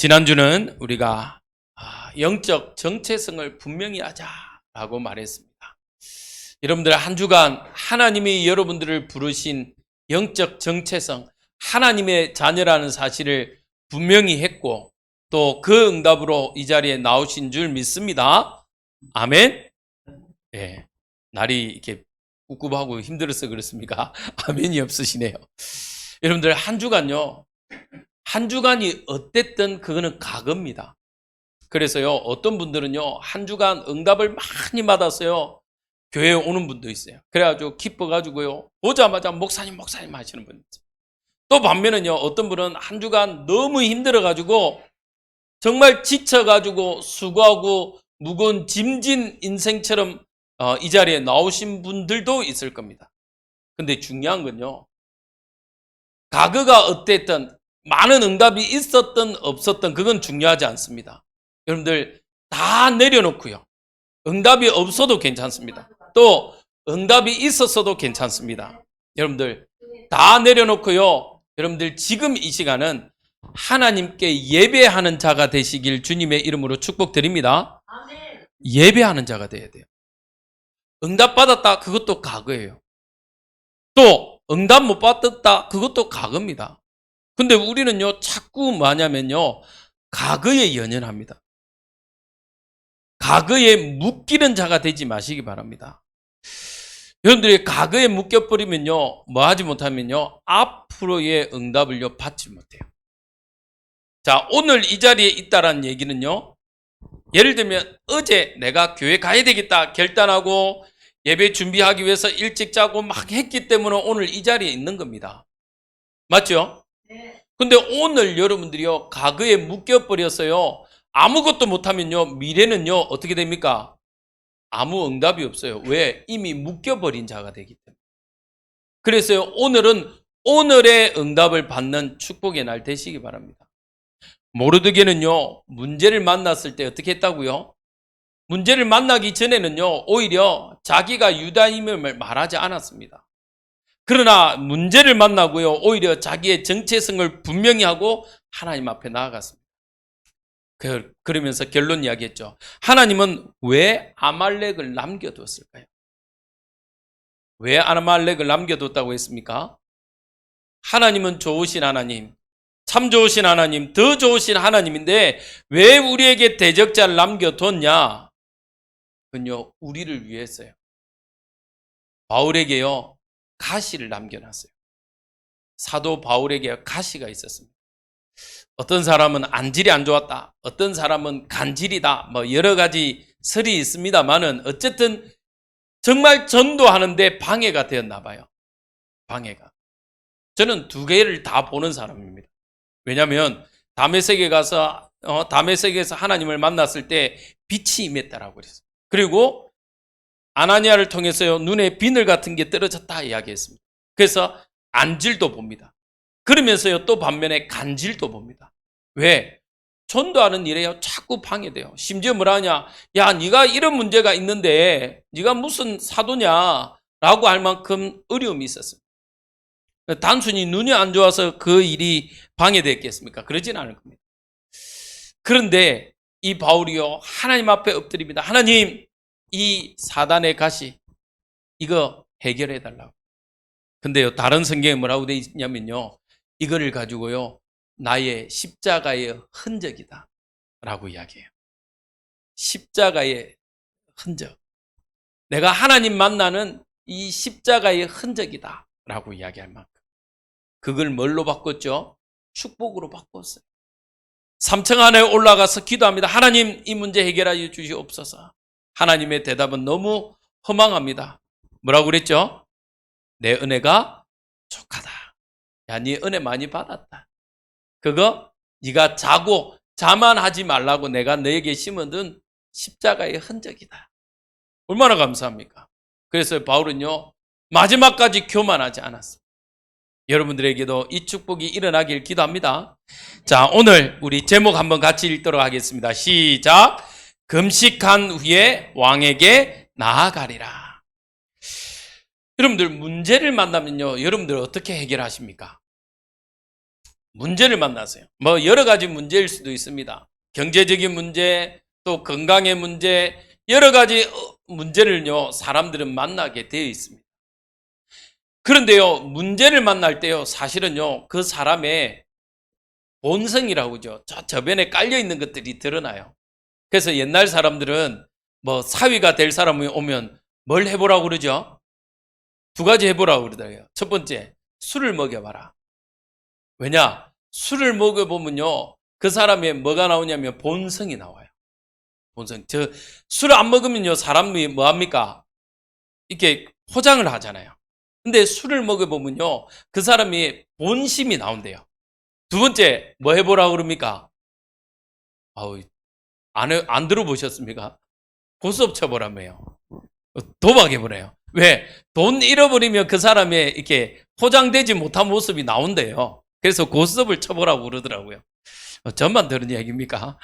지난주는 우리가 영적 정체성을 분명히 하자라고 말했습니다. 여러분들 한 주간 하나님이 여러분들을 부르신 영적 정체성, 하나님의 자녀라는 사실을 분명히 했고 또 그 응답으로 이 자리에 나오신 줄 믿습니다. 아멘. 네, 날이 이렇게 꿉꿉하고 힘들어서 그렇습니까? 아멘이 없으시네요. 여러분들 한 주간요. 한 주간이 어땠든 그거는 과거입니다. 그래서요, 어떤 분들은요, 한 주간 응답을 많이 받았어요. 교회에 오는 분도 있어요. 그래가지고 기뻐가지고요, 오자마자 목사님 하시는 분 있어요. 또 반면은요, 어떤 분은 한 주간 너무 힘들어가지고 정말 지쳐가지고 수고하고 무거운 짐진 인생처럼 이 자리에 나오신 분들도 있을 겁니다. 근데 중요한 건요, 과거가 어땠든 많은 응답이 있었든 없었든 그건 중요하지 않습니다. 여러분들 다 내려놓고요. 응답이 없어도 괜찮습니다. 또 응답이 있었어도 괜찮습니다. 여러분들 다 내려놓고요. 여러분들 지금 이 시간은 하나님께 예배하는 자가 되시길 주님의 이름으로 축복드립니다. 예배하는 자가 돼야 돼요. 응답 받았다 그것도 과거예요. 또 응답 못 받았다 그것도 과거입니다. 근데 우리는요, 자꾸 뭐냐면요, 과거에 연연합니다. 과거에 묶이는 자가 되지 마시기 바랍니다. 여러분들이 과거에 묶여버리면요, 뭐 하지 못하면요, 앞으로의 응답을요, 받지 못해요. 자, 오늘 이 자리에 있다라는 얘기는요, 예를 들면 어제 내가 교회 가야 되겠다 결단하고 예배 준비하기 위해서 일찍 자고 막 했기 때문에 오늘 이 자리에 있는 겁니다. 맞죠? 근데 오늘 여러분들이요, 과거에 묶여버렸어요. 아무것도 못하면요, 미래는요, 어떻게 됩니까? 아무 응답이 없어요. 왜? 이미 묶여버린 자가 되기 때문에. 그래서요, 오늘은 오늘의 응답을 받는 축복의 날 되시기 바랍니다. 모르드게는요, 문제를 만났을 때 어떻게 했다고요? 문제를 만나기 전에는요, 오히려 자기가 유다임을 말하지 않았습니다. 그러나 문제를 만나고요, 오히려 자기의 정체성을 분명히 하고 하나님 앞에 나아갔습니다. 그러면서 결론 이야기했죠. 하나님은 왜 아말렉을 남겨두었을까요? 왜 아말렉을 남겨뒀다고 했습니까? 하나님은 좋으신 하나님, 참 좋으신 하나님, 더 좋으신 하나님인데 왜 우리에게 대적자를 남겨뒀냐? 그건요, 우리를 위해서요. 바울에게요, 가시를 남겨놨어요. 사도 바울에게 가시가 있었습니다. 어떤 사람은 안질이 안 좋았다. 어떤 사람은 간질이다. 뭐 여러 가지 설이 있습니다만은 어쨌든 정말 전도하는데 방해가 되었나 봐요. 방해가. 저는 두 개를 다 보는 사람입니다. 왜냐하면 다메섹에 가서 다메섹에서 하나님을 만났을 때 빛이 임했다라고 그랬어요. 그리고 아나니아를 통해서요, 눈에 비늘 같은 게 떨어졌다 이야기했습니다. 그래서 안질도 봅니다. 그러면서요, 또 반면에 간질도 봅니다. 왜? 전도하는 일에요, 자꾸 방해돼요. 심지어 뭐라 하냐? 야, 네가 이런 문제가 있는데 네가 무슨 사도냐? 라고 할 만큼 어려움이 있었어요. 단순히 눈이 안 좋아서 그 일이 방해됐겠습니까? 그러진 않을 겁니다. 그런데 이 바울이요, 하나님 앞에 엎드립니다. 하나님, 이 사단의 가시 이거 해결해 달라고. 근데요, 다른 성경에 뭐라고 되어 있냐면요, 이거를 가지고요, 나의 십자가의 흔적이다 라고 이야기해요. 십자가의 흔적. 내가 하나님 만나는 이 십자가의 흔적이다 라고 이야기할 만큼. 그걸 뭘로 바꿨죠? 축복으로 바꿨어요. 3층 안에 올라가서 기도합니다. 하나님, 이 문제 해결하여 주시옵소서. 하나님의 대답은 너무 허망합니다. 뭐라고 그랬죠? 내 은혜가 족하다. 야, 네 은혜 많이 받았다. 그거 네가 자고 자만하지 말라고 내가 너에게 심어둔 십자가의 흔적이다. 얼마나 감사합니까? 그래서 바울은요, 마지막까지 교만하지 않았습니다. 여러분들에게도 이 축복이 일어나길 기도합니다. 자, 오늘 우리 제목 한번 같이 읽도록 하겠습니다. 시작. 금식한 후에 왕에게 나아가리라. 여러분들 문제를 만나면요, 여러분들 어떻게 해결하십니까? 문제를 만났어요. 뭐 여러 가지 문제일 수도 있습니다. 경제적인 문제, 또 건강의 문제, 여러 가지 문제를요, 사람들은 만나게 되어 있습니다. 그런데요, 문제를 만날 때요, 사실은요, 그 사람의 본성이라고 하죠. 저변에 깔려 있는 것들이 드러나요. 그래서 옛날 사람들은 뭐 사위가 될 사람이 오면 뭘 해보라고 그러죠? 두 가지 해보라고 그러더라고요. 첫 번째, 술을 먹여봐라. 왜냐? 술을 먹여보면요, 그 사람의 뭐가 나오냐면 본성이 나와요. 본성. 술을 안 먹으면요, 사람이 뭐 합니까? 이렇게 포장을 하잖아요. 근데 술을 먹여보면요, 그 사람이 본심이 나온대요. 두 번째, 뭐 해보라고 그럽니까? 안 들어보셨습니까? 고스톱 쳐보라며요. 도박해보래요. 왜? 돈 잃어버리면 그 사람의 이렇게 포장되지 못한 모습이 나온대요. 그래서 고스톱을 쳐보라고 그러더라고요. 저만 들은 얘기입니까?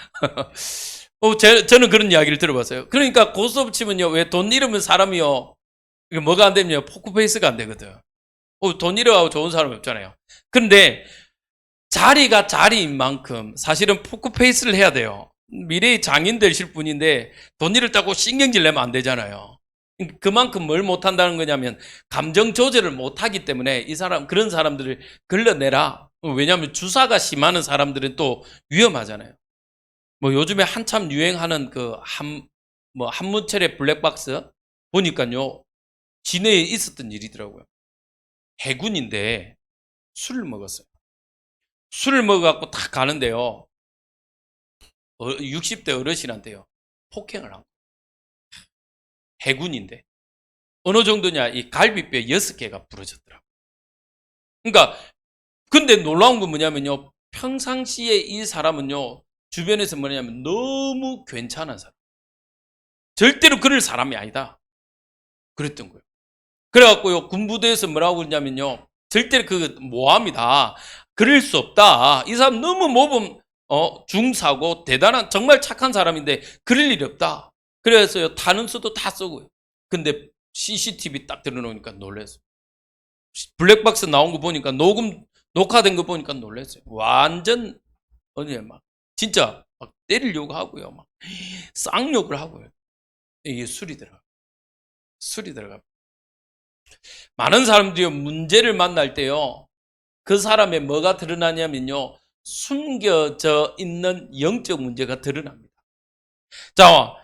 저는 그런 이야기를 들어봤어요. 그러니까 고스톱 치면요, 왜 돈 잃으면 사람이요, 이게 뭐가 안 되면 포크페이스가 안 되거든. 돈 잃어가고 좋은 사람이 없잖아요. 그런데 자리가 자리인 만큼 사실은 포크페이스를 해야 돼요. 미래의 장인 되실 분인데 돈 잃었다고 신경질 내면 안 되잖아요. 그만큼 뭘 못한다는 거냐면 감정 조절을 못하기 때문에 그런 사람들을 걸러내라. 왜냐하면 주사가 심하는 사람들은 또 위험하잖아요. 뭐 요즘에 한참 유행하는 한문철의 블랙박스 보니까요, 진해에 있었던 일이더라고요. 해군인데 술을 먹었어요. 술을 먹어갖고 딱 가는데요, 60대 어르신한테요, 폭행을 한 거예요. 해군인데. 어느 정도냐, 이 갈비뼈 6개가 부러졌더라고요. 그러니까, 근데 놀라운 건 뭐냐면요, 평상시에 이 사람은요, 주변에서 뭐냐면 너무 괜찮은 사람. 절대로 그럴 사람이 아니다. 그랬던 거예요. 그래갖고요, 군부대에서 뭐라고 그러냐면요, 절대로 모함이다. 그럴 수 없다. 이 사람 너무 모범, 중사고 대단한, 정말 착한 사람인데, 그럴 일이 없다. 그래서요, 탄원서도 다 쓰고요. 근데 CCTV 딱 들어놓으니까 놀랐어요. 블랙박스 나온 거 보니까, 녹화된 거 보니까 놀랐어요. 완전, 진짜, 막 때리려고 하고요. 막, 쌍욕을 하고요. 이게 술이 들어가. 많은 사람들이 문제를 만날 때요, 그 사람의 뭐가 드러나냐면요, 숨겨져 있는 영적 문제가 드러납니다. 자,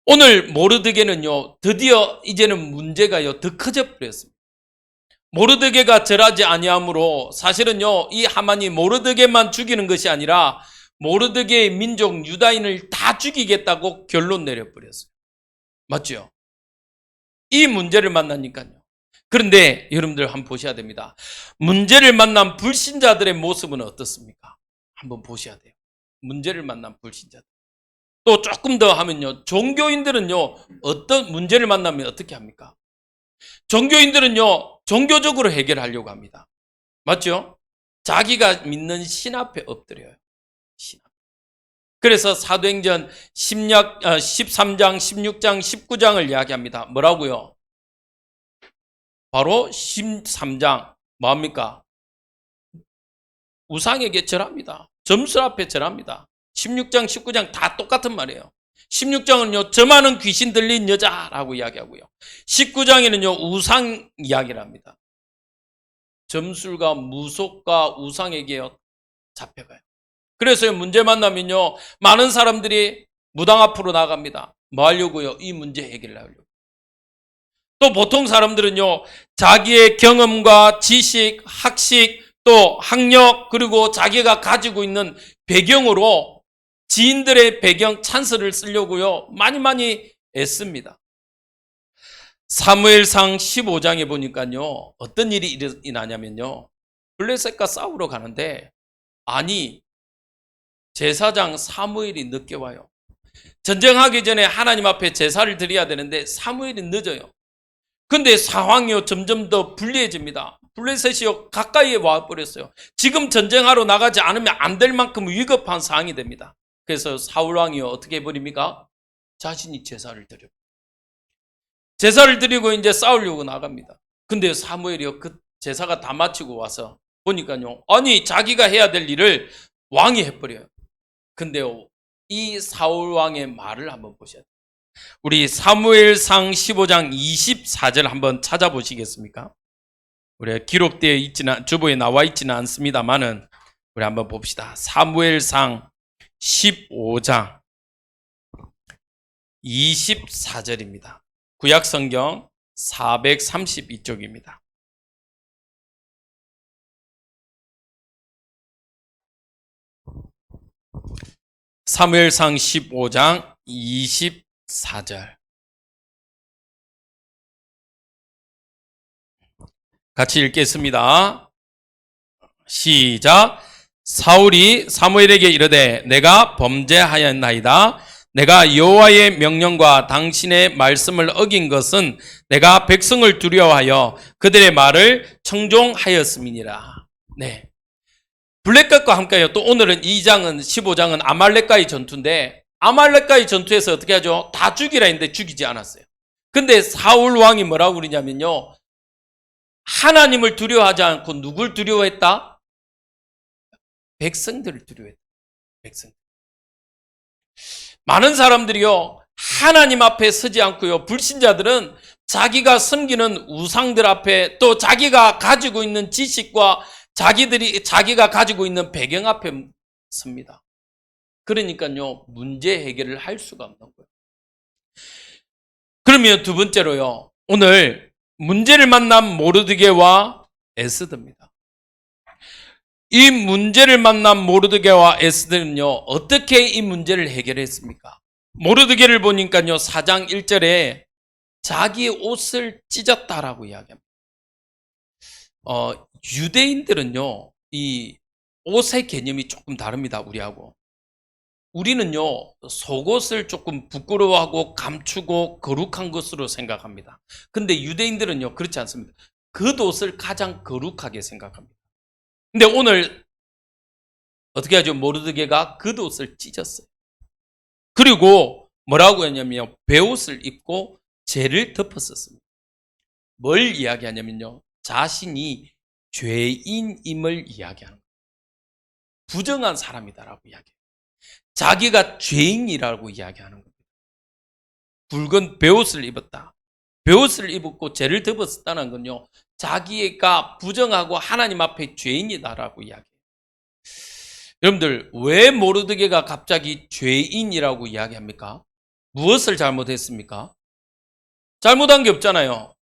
오늘 모르드게는요, 드디어 이제는 문제가요, 더 커져 버렸습니다. 모르드게가 절하지 아니하므로 사실은요, 이 하만이 모르드게만 죽이는 것이 아니라 모르드게의 민족 유다인을 다 죽이겠다고 결론 내려버렸어요. 맞죠? 이 문제를 만나니까요. 그런데 여러분들 한번 보셔야 됩니다. 문제를 만난 불신자들의 모습은 어떻습니까? 한번 보셔야 돼요. 문제를 만난 불신자들. 또 조금 더 하면요, 종교인들은요, 어떤 문제를 만나면 어떻게 합니까? 종교인들은요, 종교적으로 해결하려고 합니다. 맞죠? 자기가 믿는 신 앞에 엎드려요. 신 앞에. 그래서 사도행전 13장, 16장, 19장을 이야기합니다. 뭐라고요? 바로 13장, 뭐합니까? 우상에게 절합니다. 점수 앞에 절합니다. 16장, 19장 다 똑같은 말이에요. 16장은요, 점하는 귀신 들린 여자라고 이야기하고요. 19장에는요, 우상 이야기를 합니다. 점술과 무속과 우상에게 잡혀가요. 그래서 문제 만나면요, 많은 사람들이 무당 앞으로 나갑니다. 뭐 하려고요? 이 문제 해결을 하려고. 또 보통 사람들은요, 자기의 경험과 지식, 학식, 또 학력, 그리고 자기가 가지고 있는 배경으로 지인들의 배경 찬스를 쓰려고요, 많이 애씁니다. 사무엘상 15장에 보니까요, 어떤 일이 일어나냐면요, 블레셋과 싸우러 가는데, 아니, 제사장 사무엘이 늦게 와요. 전쟁하기 전에 하나님 앞에 제사를 드려야 되는데 사무엘이 늦어요. 근데 상황이 점점 더 불리해집니다. 블레셋이 가까이에 와버렸어요. 지금 전쟁하러 나가지 않으면 안 될 만큼 위급한 상황이 됩니다. 그래서 사울왕이 어떻게 해버립니까? 자신이 제사를 드려요. 제사를 드리고 이제 싸우려고 나갑니다. 근데 사무엘이 그 제사가 다 마치고 와서 보니까요. 아니, 자기가 해야 될 일을 왕이 해버려요. 근데요, 이 사울 왕의 말을 한번 보셔야 돼요. 우리 사무엘상 15장 24절 한번 찾아보시겠습니까? 우리 기록되어 있지는, 주보에 나와 있지는 않습니다만은, 우리 한번 봅시다. 사무엘상 15장 24절입니다. 구약성경 432쪽입니다. 사무엘상 15장 24절. 같이 읽겠습니다. 시작. 사울이 사무엘에게 이르되 내가 범죄하였나이다. 내가 여호와의 명령과 당신의 말씀을 어긴 것은 내가 백성을 두려워하여 그들의 말을 청종하였음이니라. 네. 블랙갓과 함께요. 또 오늘은 15장은 아말렉과의 전투인데, 아말렉과의 전투에서 어떻게 하죠? 다 죽이라 했는데 죽이지 않았어요. 근데 사울 왕이 뭐라고 그러냐면요, 하나님을 두려워하지 않고 누굴 두려워했다? 백성들을 두려워했다. 백성들. 많은 사람들이요, 하나님 앞에 서지 않고요, 불신자들은 자기가 섬기는 우상들 앞에, 또 자기가 가지고 있는 지식과 자기가 가지고 있는 배경 앞에 섭니다. 그러니까요, 문제 해결을 할 수가 없는 거예요. 그러면 두 번째로요, 오늘 문제를 만난 모르드게와 에스더입니다. 이 문제를 만난 모르드게와 에스더는요, 어떻게 이 문제를 해결했습니까? 모르드게를 보니까요, 4장 1절에 자기 옷을 찢었다라고 이야기합니다. 유대인들은요, 이 옷의 개념이 조금 다릅니다, 우리하고. 우리는요, 속옷을 조금 부끄러워하고 감추고 거룩한 것으로 생각합니다. 근데 유대인들은요, 그렇지 않습니다. 겉옷을 가장 거룩하게 생각합니다. 근데 오늘 어떻게 하죠? 모르드게가 겉옷을 찢었어요. 그리고 뭐라고 했냐면 베옷을 입고 죄를 덮었었습니다. 뭘 이야기하냐면요, 자신이 죄인임을 이야기하는 거예요. 부정한 사람이다라고 이야기해요. 자기가 죄인이라고 이야기하는 겁니다. 붉은 베옷을 입었다. 베옷을 입었고 죄를 덮었다는 건요, 자기가 부정하고 하나님 앞에 죄인이다라고 이야기해요. 여러분들, 왜 모르드게가 갑자기 죄인이라고 이야기합니까? 무엇을 잘못했습니까? 잘못한 게 없잖아요.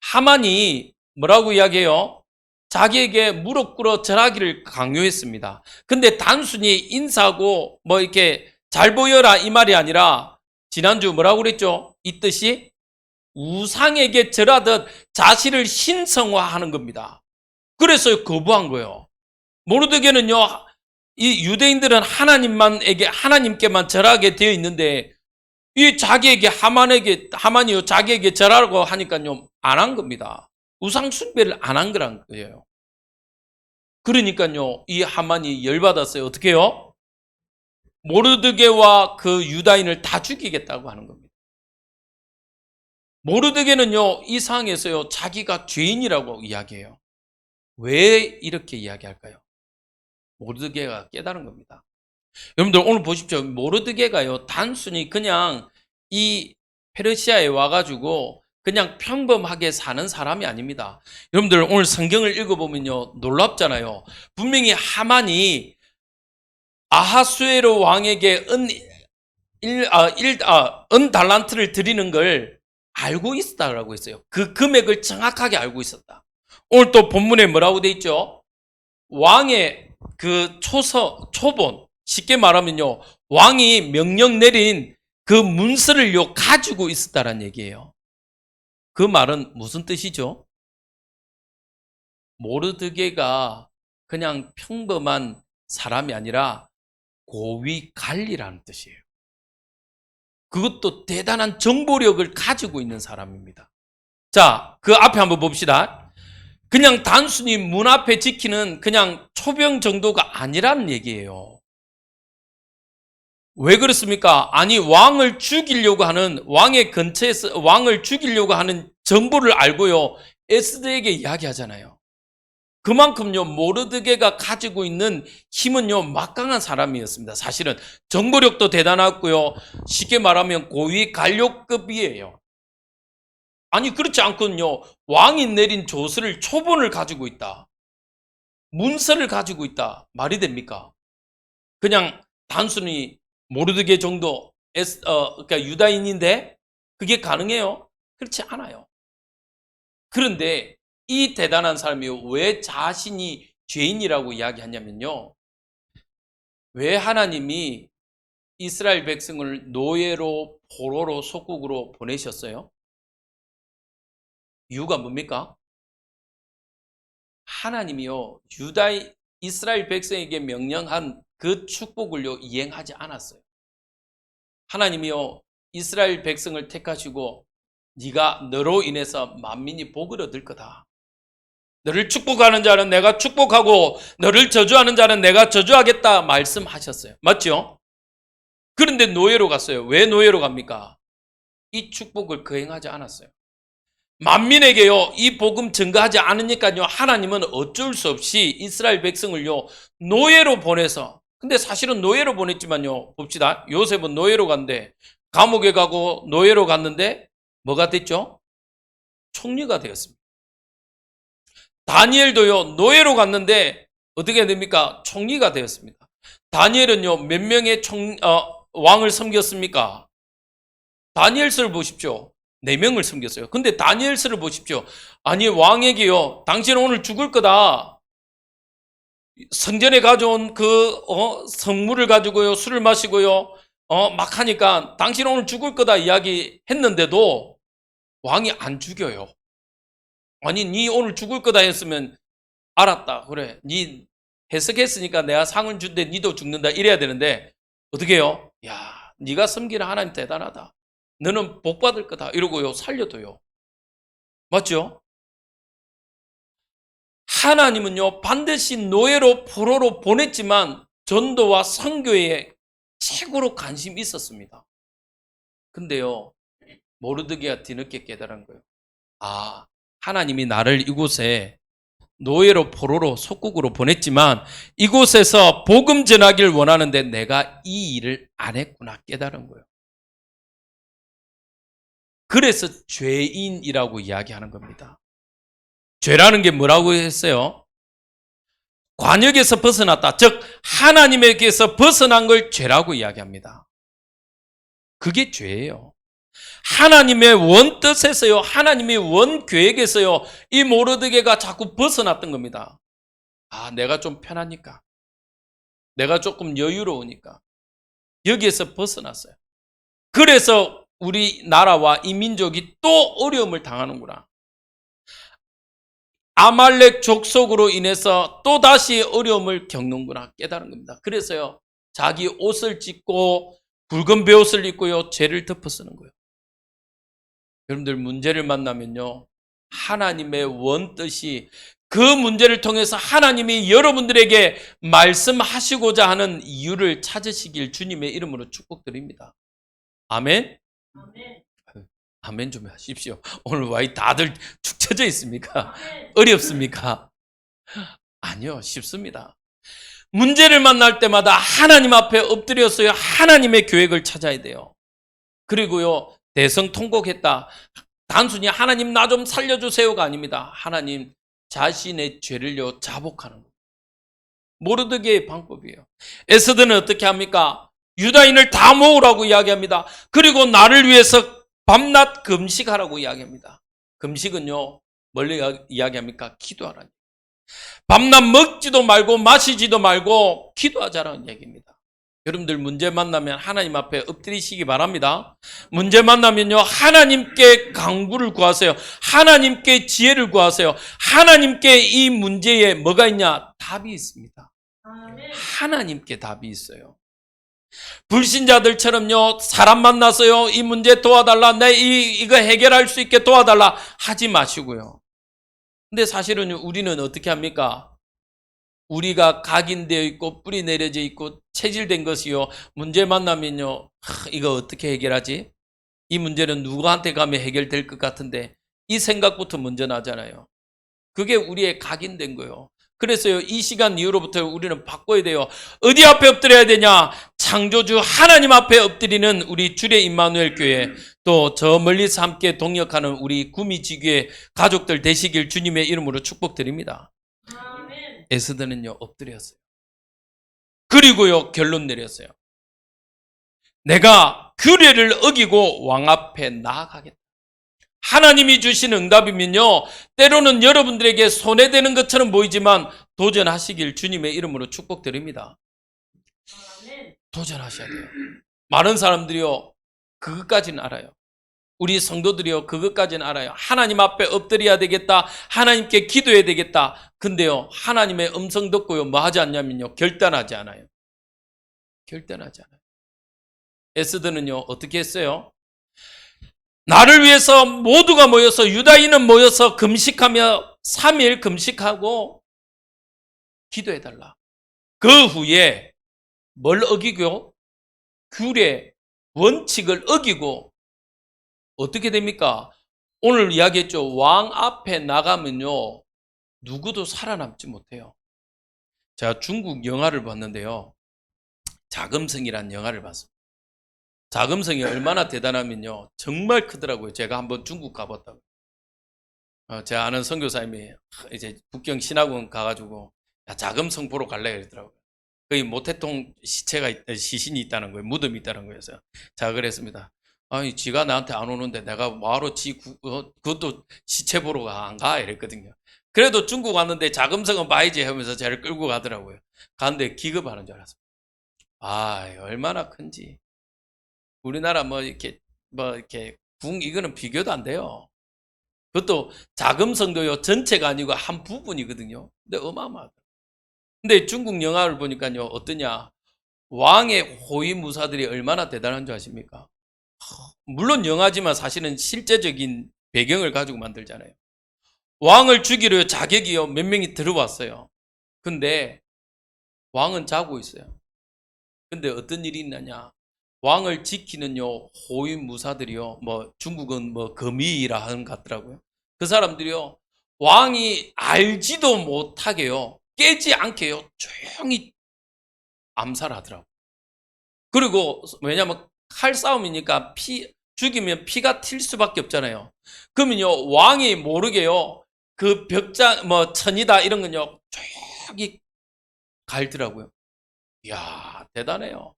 하만이 뭐라고 이야기해요? 자기에게 무릎 꿇어 절하기를 강요했습니다. 근데 단순히 인사하고 뭐 이렇게 잘 보여라 이 말이 아니라, 지난주 뭐라고 그랬죠? 이 뜻이 우상에게 절하듯 자신을 신성화하는 겁니다. 그래서 거부한 거예요. 모르드게는요, 이 유대인들은 하나님께만 절하게 되어 있는데, 이 자기에게 하만이요, 자기에게 절하라고 하니까요, 안 한 겁니다. 우상 숭배를 안 한 거란 거예요. 그러니까요, 이 하만이 열받았어요. 어떻게 해요? 모르드게와 그 유다인을 다 죽이겠다고 하는 겁니다. 모르드게는요, 이 상황에서요, 자기가 죄인이라고 이야기해요. 왜 이렇게 이야기할까요? 모르드게가 깨달은 겁니다. 여러분들 오늘 보십시오. 모르드게가요, 단순히 그냥 이 페르시아에 와가지고 그냥 평범하게 사는 사람이 아닙니다. 여러분들 오늘 성경을 읽어보면요, 놀랍잖아요. 분명히 하만이 아하수에로 왕에게 은 달란트를 드리는 걸 알고 있었다라고 했어요. 그 금액을 정확하게 알고 있었다. 오늘 또 본문에 뭐라고 돼 있죠? 왕의 그 초본, 쉽게 말하면요, 왕이 명령 내린 그 문서를요, 가지고 있었다라는 얘기예요. 그 말은 무슨 뜻이죠? 모르드게가 그냥 평범한 사람이 아니라 고위 관리라는 뜻이에요. 그것도 대단한 정보력을 가지고 있는 사람입니다. 자, 그 앞에 한번 봅시다. 그냥 단순히 문 앞에 지키는 그냥 초병 정도가 아니라는 얘기예요. 왜 그렇습니까? 아니, 왕을 죽이려고 하는, 왕의 근처에서 왕을 죽이려고 하는 정보를 알고요, 에스더에게 이야기하잖아요. 그만큼요, 모르드게가 가지고 있는 힘은요, 막강한 사람이었습니다. 사실은 정보력도 대단했고요. 쉽게 말하면 고위 관료급이에요. 아니, 그렇지 않거든요. 왕이 내린 조서를 초본을 가지고 있다. 문서를 가지고 있다. 말이 됩니까? 그냥 단순히 모르드게 정도, 그러니까 유다인인데 그게 가능해요? 그렇지 않아요. 그런데 이 대단한 사람이 왜 자신이 죄인이라고 이야기하냐면요. 왜 하나님이 이스라엘 백성을 노예로 포로로 속국으로 보내셨어요? 이유가 뭡니까? 하나님이요, 이스라엘 백성에게 명령한 그 축복을요, 이행하지 않았어요. 하나님이요, 이스라엘 백성을 택하시고 네가 너로 인해서 만민이 복을 얻을 거다. 너를 축복하는 자는 내가 축복하고 너를 저주하는 자는 내가 저주하겠다 말씀하셨어요. 맞죠? 그런데 노예로 갔어요. 왜 노예로 갑니까? 이 축복을 거행하지 않았어요. 만민에게요, 이 복음 증거하지 않으니까요, 하나님은 어쩔 수 없이 이스라엘 백성을요, 노예로 보내서, 근데 사실은 노예로 보냈지만요, 봅시다. 요셉은 노예로 간대. 감옥에 가고 노예로 갔는데, 뭐가 됐죠? 총리가 되었습니다. 다니엘도요, 노예로 갔는데, 어떻게 됩니까? 총리가 되었습니다. 다니엘은요, 몇 명의 왕을 섬겼습니까? 다니엘서를 보십시오. 4명을 섬겼어요. 근데 다니엘서를 보십시오. 아니, 왕에게요, 당신은 오늘 죽을 거다. 성전에 가져온 성물을 가지고요, 술을 마시고요, 막 하니까 당신은 오늘 죽을 거다 이야기했는데도 왕이 안 죽여요. 아니, 니 오늘 죽을 거다 했으면 알았다. 그래. 니 해석했으니까 내가 상을 준대 니도 죽는다 이래야 되는데 어떻게 해요? 야, 니가 섬기는 하나님 대단하다. 너는 복 받을 거다. 이러고요, 살려둬요. 맞죠? 하나님은요, 반드시 노예로 포로로 보냈지만 전도와 선교에 최고로 관심이 있었습니다. 근데요, 모르드게가 뒤늦게 깨달은 거예요. 아, 하나님이 나를 이곳에 노예로 포로로 속국으로 보냈지만 이곳에서 복음 전하기를 원하는데 내가 이 일을 안 했구나 깨달은 거예요. 그래서 죄인이라고 이야기하는 겁니다. 죄라는 게 뭐라고 했어요? 관역에서 벗어났다. 즉 하나님에게서 벗어난 걸 죄라고 이야기합니다. 그게 죄예요. 하나님의 원뜻에서요, 하나님의 원계획에서요, 이 모르드게가 자꾸 벗어났던 겁니다. 아, 내가 좀 편하니까, 내가 조금 여유로우니까 여기에서 벗어났어요. 그래서 우리나라와 이 민족이 또 어려움을 당하는구나. 아말렉 족속으로 인해서 또다시 어려움을 겪는구나 깨달은 겁니다. 그래서요, 자기 옷을 찢고 붉은 베옷을 입고요, 죄를 덮어 쓰는 거예요. 여러분들 문제를 만나면요, 하나님의 원뜻이 그 문제를 통해서 하나님이 여러분들에게 말씀하시고자 하는 이유를 찾으시길 주님의 이름으로 축복드립니다. 아멘? 아멘. 아멘 좀 하십시오. 오늘 왜 다들 축 처져 있습니까? 어렵습니까? 아니요, 쉽습니다. 문제를 만날 때마다 하나님 앞에 엎드려서요, 하나님의 계획을 찾아야 돼요. 그리고요, 대성통곡했다. 단순히 하나님 나 좀 살려주세요가 아닙니다. 하나님 자신의 죄를요, 자복하는 겁니다. 모르드게의 방법이에요. 에스더는 어떻게 합니까? 유다인을 다 모으라고 이야기합니다. 그리고 나를 위해서 밤낮 금식하라고 이야기합니다. 금식은요, 뭘 이야기합니까? 기도하라는. 밤낮 먹지도 말고 마시지도 말고 기도하자라는 얘기입니다. 여러분들 문제 만나면 하나님 앞에 엎드리시기 바랍니다. 문제 만나면요, 하나님께 강구를 구하세요. 하나님께 지혜를 구하세요. 하나님께 이 문제에 뭐가 있냐? 답이 있습니다. 하나님께 답이 있어요. 불신자들처럼요, 사람 만나서요, 이 문제 도와달라, 이거 해결할 수 있게 도와달라 하지 마시고요. 근데 사실은 우리는 어떻게 합니까? 우리가 각인되어 있고 뿌리 내려져 있고 체질된 것이요, 문제 만나면요, 이거 어떻게 해결하지? 이 문제는 누구한테 가면 해결될 것 같은데 이 생각부터 먼저 나잖아요. 그게 우리의 각인된 거예요. 그래서요, 이 시간 이후로부터 우리는 바꿔야 돼요. 어디 앞에 엎드려야 되냐? 창조주 하나님 앞에 엎드리는 우리 주례 임마누엘 교회, 또 저 멀리서 함께 동역하는 우리 구미지교회 가족들 되시길 주님의 이름으로 축복드립니다. 에스더는요, 엎드렸어요. 그리고요, 결론 내렸어요. 내가 규례를 어기고 왕 앞에 나아가겠다. 하나님이 주신 응답이면요, 때로는 여러분들에게 손해되는 것처럼 보이지만 도전하시길 주님의 이름으로 축복드립니다. 도전하셔야 돼요. 많은 사람들이요, 그것까지는 알아요. 우리 성도들이요, 그것까지는 알아요. 하나님 앞에 엎드려야 되겠다, 하나님께 기도해야 되겠다. 근데요, 하나님의 음성 듣고요, 뭐 하지 않냐면요, 결단하지 않아요. 결단하지 않아요. 에스더는요, 어떻게 했어요? 나를 위해서 모두가 모여서, 유다인은 모여서 금식하며 3일 금식하고 기도해달라. 그 후에 뭘 어기고? 규례, 원칙을 어기고 어떻게 됩니까? 오늘 이야기했죠. 왕 앞에 나가면요, 누구도 살아남지 못해요. 제가 중국 영화를 봤는데요, 자금성이라는 영화를 봤습니다. 자금성이 얼마나 대단하면요, 정말 크더라고요. 제가 한번 중국 가봤다고. 제가 아는 선교사님이 이제 북경 신학원 가가지고, 야, 자금성 보러 갈래 그러더라고요. 거기 모태통 시신이 있다는 거예요. 무덤이 있다는 거예요. 자, 그랬습니다. 아니, 지가 나한테 안 오는데 내가 뭐하러 그것도 시체 보러 안 가? 이랬거든요. 그래도 중국 왔는데 자금성은 봐야지 하면서 저를 끌고 가더라고요. 가는데 기겁하는 줄 알았어요. 아, 얼마나 큰지. 우리나라 이렇게 이거는 비교도 안 돼요. 그것도 자금성도요, 전체가 아니고 한 부분이거든요. 근데 어마어마하다. 근데 중국 영화를 보니까요, 어떠냐? 왕의 호위무사들이 얼마나 대단한 줄 아십니까? 물론 영화지만 사실은 실제적인 배경을 가지고 만들잖아요. 왕을 죽이려 자객이요, 몇 명이 들어왔어요. 근데 왕은 자고 있어요. 근데 어떤 일이 있느냐? 왕을 지키는요, 호위무사들이요, 중국은 거미라 하는 것 같더라고요. 그 사람들이요, 왕이 알지도 못하게요, 깨지 않게요, 조용히 암살하더라고요. 그리고 왜냐면 칼싸움이니까 죽이면 피가 튈 수밖에 없잖아요. 그러면요, 왕이 모르게요, 그 벽장, 천이다 이런 건요, 조용히 갈더라고요. 이야, 대단해요.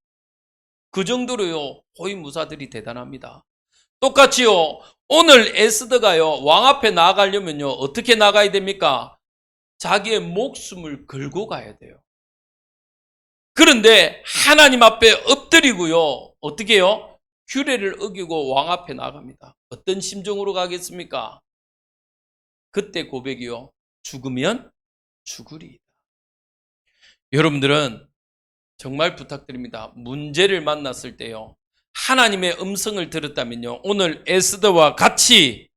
그 정도로요, 호위무사들이 대단합니다. 똑같이요, 오늘 에스더가요, 왕 앞에 나아가려면요, 어떻게 나가야 됩니까? 자기의 목숨을 걸고 가야 돼요. 그런데 하나님 앞에 엎드리고요, 어떻게 해요? 규례를 어기고 왕 앞에 나갑니다. 어떤 심정으로 가겠습니까? 그때 고백이요, 죽으면 죽으리이다. 여러분들은 정말 부탁드립니다. 문제를 만났을 때요, 하나님의 음성을 들었다면요, 오늘 에스더와 같이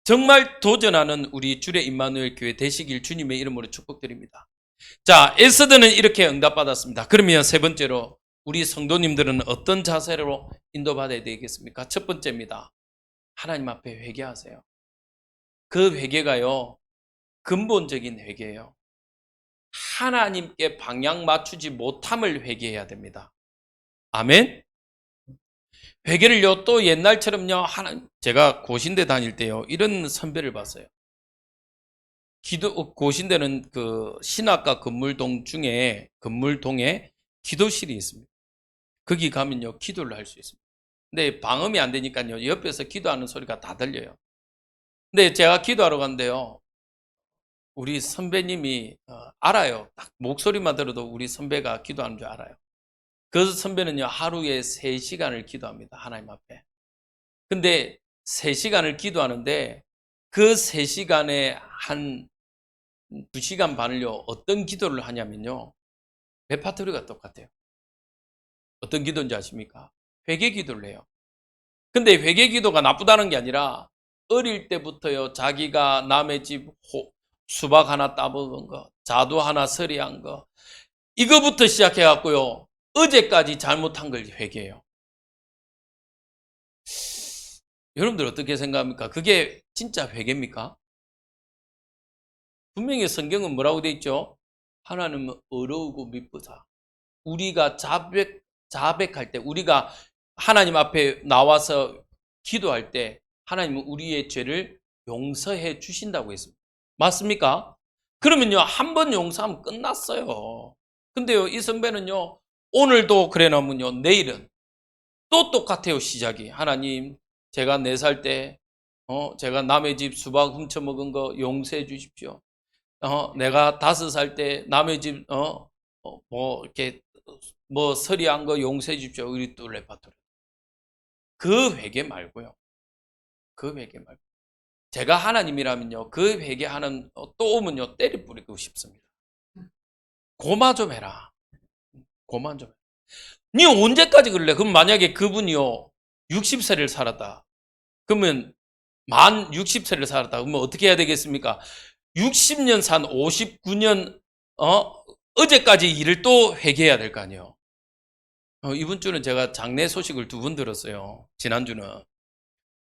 정말 도전하는 우리 주례 임마누엘 교회 되시길 주님의 이름으로 축복드립니다. 자, 에스더는 이렇게 응답받았습니다. 그러면 세 번째로 우리 성도님들은 어떤 자세로 인도받아야 되겠습니까? 첫 번째입니다. 하나님 앞에 회개하세요. 그 회개가요, 근본적인 회개예요. 하나님께 방향 맞추지 못함을 회개해야 됩니다. 아멘? 회개를요, 또 옛날처럼요, 제가 고신대 다닐 때요, 이런 선배를 봤어요. 고신대는 그 신학과 건물동에 기도실이 있습니다. 거기 가면요, 기도를 할 수 있습니다. 근데 방음이 안 되니까요, 옆에서 기도하는 소리가 다 들려요. 근데 제가 기도하러 갔는데요, 우리 선배님이 알아요. 딱 목소리만 들어도 우리 선배가 기도하는 줄 알아요. 그 선배는요, 하루에 3시간을 기도합니다. 하나님 앞에. 근데 3시간을 기도하는데 그 3시간에 한 2시간 반을요, 어떤 기도를 하냐면요, 레파토리가 똑같아요. 어떤 기도인지 아십니까? 회개 기도를 해요. 근데 회개 기도가 나쁘다는 게 아니라 어릴 때부터요, 자기가 남의 집 수박 하나 따먹은 거, 자두 하나 서리한 거, 이거부터 시작해갖고요, 어제까지 잘못한 걸 회개해요. 여러분들 어떻게 생각합니까? 그게 진짜 회개입니까? 분명히 성경은 뭐라고 돼 있죠? 하나님은 어려우고 미쁘다. 우리가 자백할 때, 우리가 하나님 앞에 나와서 기도할 때 하나님은 우리의 죄를 용서해 주신다고 했습니다. 맞습니까? 그러면요, 한 번 용서하면 끝났어요. 근데요, 이 선배는요, 오늘도 그래 놓으면요, 내일은 또 똑같아요, 시작이. 하나님, 제가 4살 때, 제가 남의 집 수박 훔쳐 먹은 거 용서해 주십시오. 내가 5살 때 남의 집, 이렇게, 서리한 거 용서해 주십시오. 우리 또 레파토리. 그 회개 말고요. 그 회개 말고. 제가 하나님이라면요, 그 회개하는, 또 오면요, 때려 부리고 싶습니다. 고마 좀 해라. 고마 좀 해라. 니 언제까지 그럴래? 그럼 만약에 그분이요, 60세를 살았다. 그러면 만 60세를 살았다. 그러면 어떻게 해야 되겠습니까? 60년 산 59년, 어제까지 일을 또 회개해야 될 거 아니에요. 이번 주는 제가 장례 소식을 2번 들었어요. 지난주는.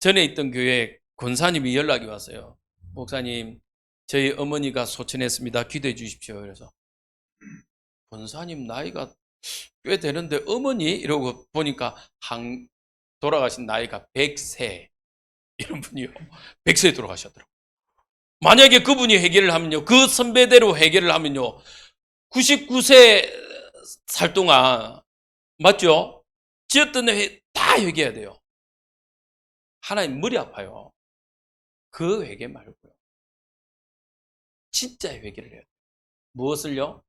전에 있던 교회 권사님이 연락이 왔어요. 목사님, 저희 어머니가 소천했습니다. 기도해 주십시오. 그래서 권사님 나이가 꽤 되는데 어머니? 이러고 보니까 돌아가신 나이가 100세. 이런 분이요. 100세에 돌아가셨더라고요. 만약에 그분이 회개를 하면요, 그 선배대로 회개를 하면요, 99세 살 동안, 맞죠? 지었던 회 다 회개해야 돼요. 하나님 머리 아파요. 그 회개 말고요. 진짜 회개를 해요. 무엇을요?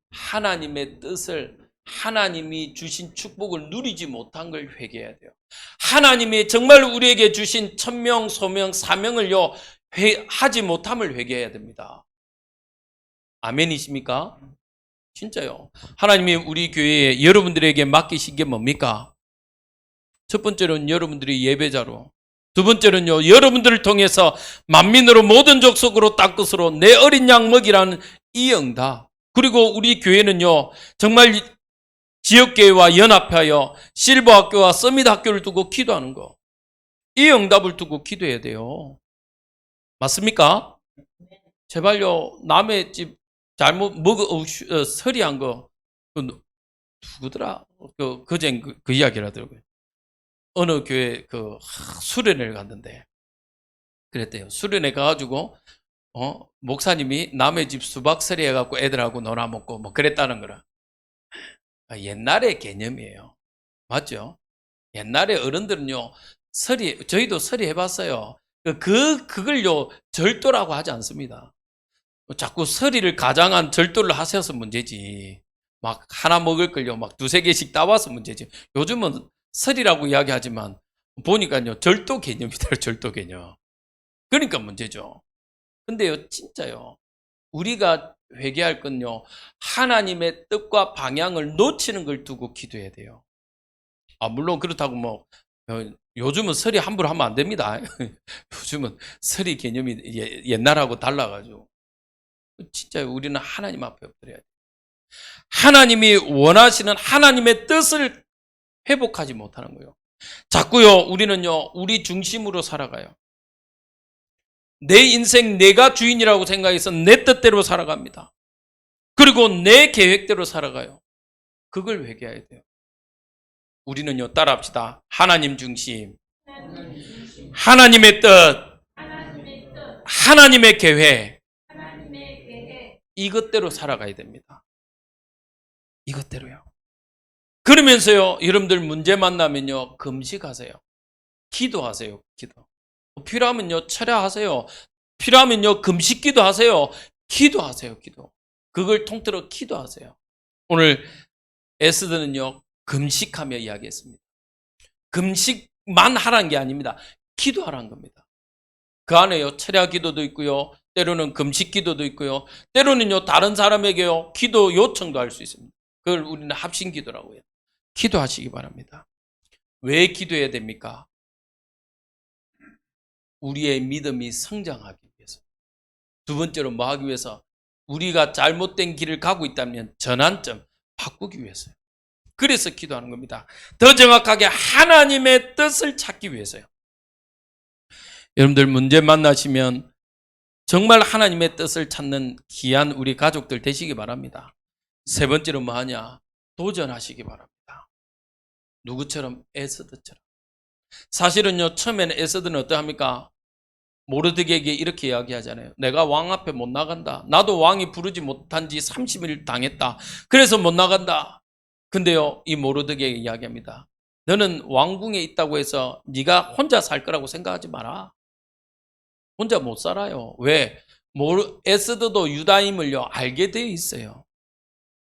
하나님의 뜻을, 하나님이 주신 축복을 누리지 못한 걸 회개해야 돼요. 하나님이 정말 우리에게 주신 천명, 소명, 사명을요, 하지 못함을 회개해야 됩니다. 아멘이십니까? 진짜요. 하나님이 우리 교회에 여러분들에게 맡기신 게 뭡니까? 첫 번째로는 여러분들이 예배자로, 두 번째는요, 여러분들을 통해서 만민으로 모든 족속으로 땅끝으로 내 어린 양 먹이라는 이 응답. 그리고 우리 교회는요, 정말 지역교회와 연합하여 실버학교와 서밋학교를 두고 기도하는 거. 이 응답을 두고 기도해야 돼요. 맞습니까? 제발요, 남의 집 잘못 서리한 거, 누구더라? 그젠 그 이야기를 하더라고요. 어느 교회 수련회를 갔는데, 그랬대요. 수련회 가가지고, 목사님이 남의 집 수박 서리 해갖고 애들하고 놀아먹고 뭐 그랬다는 거라. 옛날의 개념이에요. 맞죠? 옛날에 어른들은요, 저희도 서리 해봤어요. 그걸요, 절도라고 하지 않습니다. 자꾸 서리를 가장한 절도를 하셔서 문제지. 막 하나 먹을 걸요, 막 2-3개씩 따와서 문제지. 요즘은 설이라고 이야기하지만 보니까요, 절도 개념이다. 절도 개념. 그러니까 문제죠. 근데요, 진짜요, 우리가 회개할 건요, 하나님의 뜻과 방향을 놓치는 걸 두고 기도해야 돼요. 물론 그렇다고 요즘은 설이 함부로 하면 안 됩니다. 요즘은 설이 개념이 옛날하고 달라가지고. 진짜 우리는 하나님 앞에 엎드려야 돼요. 하나님이 원하시는 하나님의 뜻을 회복하지 못하는 거예요. 자꾸요, 우리는요, 우리 중심으로 살아가요. 내 인생 내가 주인이라고 생각해서 내 뜻대로 살아갑니다. 그리고 내 계획대로 살아가요. 그걸 회개해야 돼요. 우리는요, 따라합시다. 하나님 중심, 하나님의 뜻, 하나님의 계획, 이것대로 살아가야 됩니다. 이것대로요. 그러면서요, 여러분들 문제 만나면요, 금식하세요. 기도하세요. 기도. 필요하면요, 철야하세요. 필요하면요, 금식기도 하세요. 기도하세요. 기도. 그걸 통틀어 기도하세요. 오늘 에스더는요, 금식하며 이야기했습니다. 금식만 하라는 게 아닙니다. 기도하라는 겁니다. 그 안에요, 철야 기도도 있고요, 때로는 금식 기도도 있고요, 때로는요, 다른 사람에게요, 기도 요청도 할 수 있습니다. 그걸 우리는 합심 기도라고 해요. 기도하시기 바랍니다. 왜 기도해야 됩니까? 우리의 믿음이 성장하기 위해서. 두 번째로 뭐 하기 위해서? 우리가 잘못된 길을 가고 있다면 전환점 바꾸기 위해서요. 그래서 기도하는 겁니다. 더 정확하게 하나님의 뜻을 찾기 위해서요. 여러분들 문제 만나시면 정말 하나님의 뜻을 찾는 귀한 우리 가족들 되시기 바랍니다. 세 번째로 뭐 하냐? 도전하시기 바랍니다. 누구처럼? 에스더처럼. 사실은요, 처음에는 에스더는 어떠합니까? 모르드게에게 이렇게 이야기하잖아요. 내가 왕 앞에 못 나간다. 나도 왕이 부르지 못한 지 30일 당했다. 그래서 못 나간다. 근데요, 이 모르드게에게 이야기합니다. 너는 왕궁에 있다고 해서 네가 혼자 살 거라고 생각하지 마라. 혼자 못 살아요. 왜? 에스더도 유다임을요 알게 되어 있어요.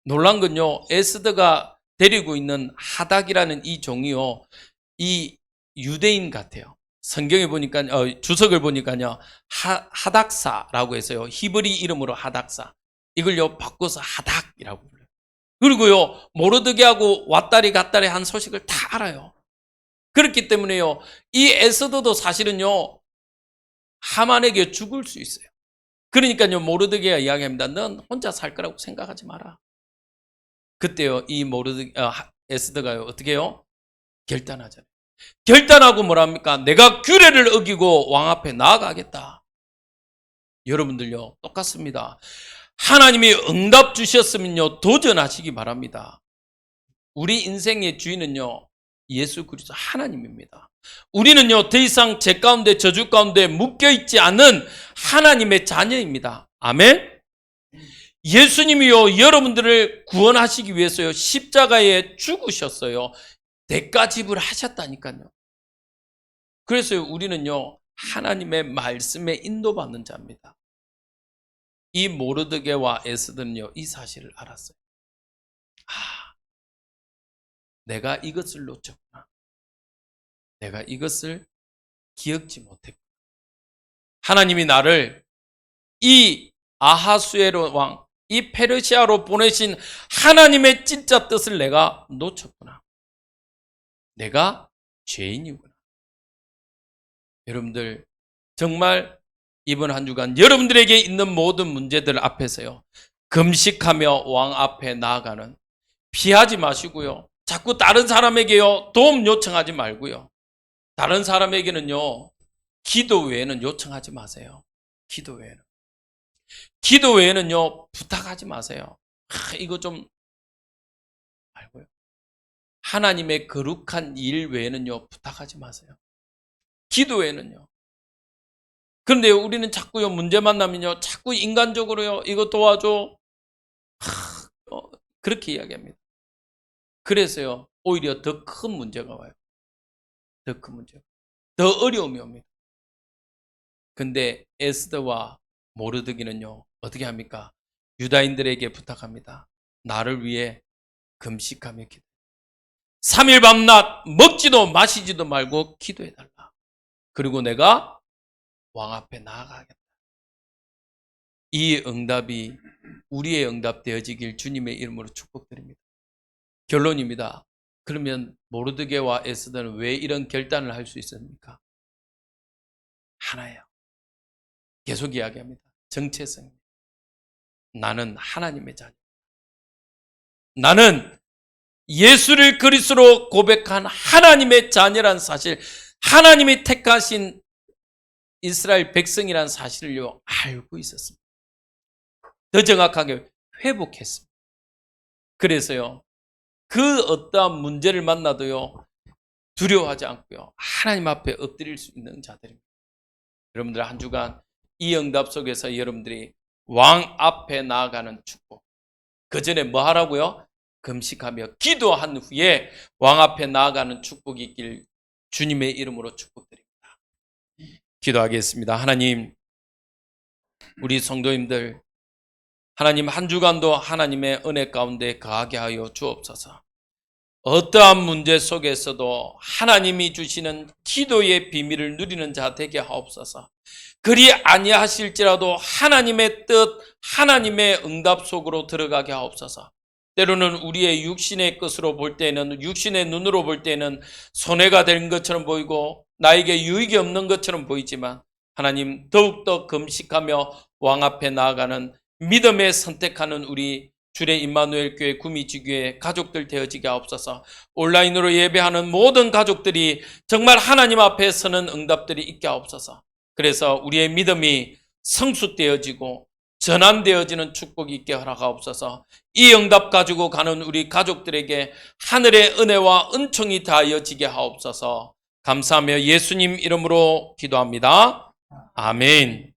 놀란 건요, 에스더가 데리고 있는 하닥이라는 이 종이요, 이 유대인 같아요. 성경에 보니까 주석을 보니까요 하닥사라고 해서요, 히브리 이름으로 하닥사, 이걸요 바꿔서 하닥이라고 불러요. 그리고요 모르드게하고 왔다리 갔다리 한 소식을 다 알아요. 그렇기 때문에요 이 에스더도 사실은요 하만에게 죽을 수 있어요. 그러니까요 모르드게가 이야기합니다. 넌 혼자 살 거라고 생각하지 마라. 그때요 이 에스더가요 어떻게 해요? 결단하잖아요. 결단하고 뭐랍니까? 내가 규례를 어기고 왕 앞에 나아가겠다. 여러분들요 똑같습니다. 하나님이 응답 주셨으면요 도전하시기 바랍니다. 우리 인생의 주인은요 예수 그리스도 하나님입니다. 우리는요 더 이상 죄 가운데 저주 가운데 묶여있지 않은 하나님의 자녀입니다. 아멘. 예수님이요 여러분들을 구원하시기 위해서요 십자가에 죽으셨어요. 대가 지불하셨다니까요. 그래서 우리는요 하나님의 말씀에 인도받는 자입니다. 이 모르드게와 에스더는요 이 사실을 알았어요. 내가 이것을 놓쳤구나. 내가 이것을 기억지 못했구나. 하나님이 나를 이 아하수에로 왕, 이 페르시아로 보내신 하나님의 진짜 뜻을 내가 놓쳤구나. 내가 죄인이구나. 여러분들 정말 이번 한 주간 여러분들에게 있는 모든 문제들 앞에서요 금식하며 왕 앞에 나아가는, 피하지 마시고요 자꾸 다른 사람에게요 도움 요청하지 말고요 다른 사람에게는요 기도 외에는 요청하지 마세요. 기도 외에는요 부탁하지 마세요. 이거 좀 말고요. 하나님의 거룩한 일 외에는요 부탁하지 마세요. 기도 외에는요. 그런데 우리는 자꾸요 문제 만나면요 자꾸 인간적으로요 이거 도와줘 그렇게 이야기합니다. 그래서요 오히려 더 큰 문제가 와요. 더 큰 문제, 더 어려움이 옵니다. 근데 에스더와 모르드게는요 어떻게 합니까? 유다인들에게 부탁합니다. 나를 위해 금식하며 기도. 3일 밤낮 먹지도 마시지도 말고 기도해달라. 그리고 내가 왕 앞에 나아가겠다. 이 응답이 우리의 응답 되어지길 주님의 이름으로 축복드립니다. 결론입니다. 그러면 모르드게와 에스더는 왜 이런 결단을 할 수 있습니까? 하나예요. 계속 이야기합니다. 정체성. 나는 하나님의 자녀. 나는 예수를 그리스도로 고백한 하나님의 자녀란 사실, 하나님이 택하신 이스라엘 백성이란 사실을요 알고 있었습니다. 더 정확하게 회복했습니다. 그래서요 그 어떠한 문제를 만나도요 두려워하지 않고요 하나님 앞에 엎드릴 수 있는 자들입니다. 여러분들 한 주간 이 응답 속에서 여러분들이 왕 앞에 나아가는 축복, 그 전에 뭐 하라고요? 금식하며 기도한 후에 왕 앞에 나아가는 축복이 있길 주님의 이름으로 축복드립니다. 기도하겠습니다. 하나님, 우리 성도님들 하나님 한 주간도 하나님의 은혜 가운데 거하게 하여 주옵소서. 어떠한 문제 속에서도 하나님이 주시는 기도의 비밀을 누리는 자 되게 하옵소서. 그리 아니하실지라도 하나님의 뜻, 하나님의 응답 속으로 들어가게 하옵소서. 때로는 우리의 육신의 것으로 볼 때는, 육신의 눈으로 볼 때는 손해가 된 것처럼 보이고 나에게 유익이 없는 것처럼 보이지만 하나님 더욱더 금식하며 왕 앞에 나아가는 믿음에 선택하는 우리 주의 임마누엘 교회 구미지교회 가족들 되어지게 하옵소서. 온라인으로 예배하는 모든 가족들이 정말 하나님 앞에 서는 응답들이 있게 하옵소서. 그래서 우리의 믿음이 성숙되어지고 전환되어지는 축복이 있게 허락하옵소서. 이 응답 가지고 가는 우리 가족들에게 하늘의 은혜와 은총이 다하여지게 하옵소서. 감사하며 예수님 이름으로 기도합니다. 아멘.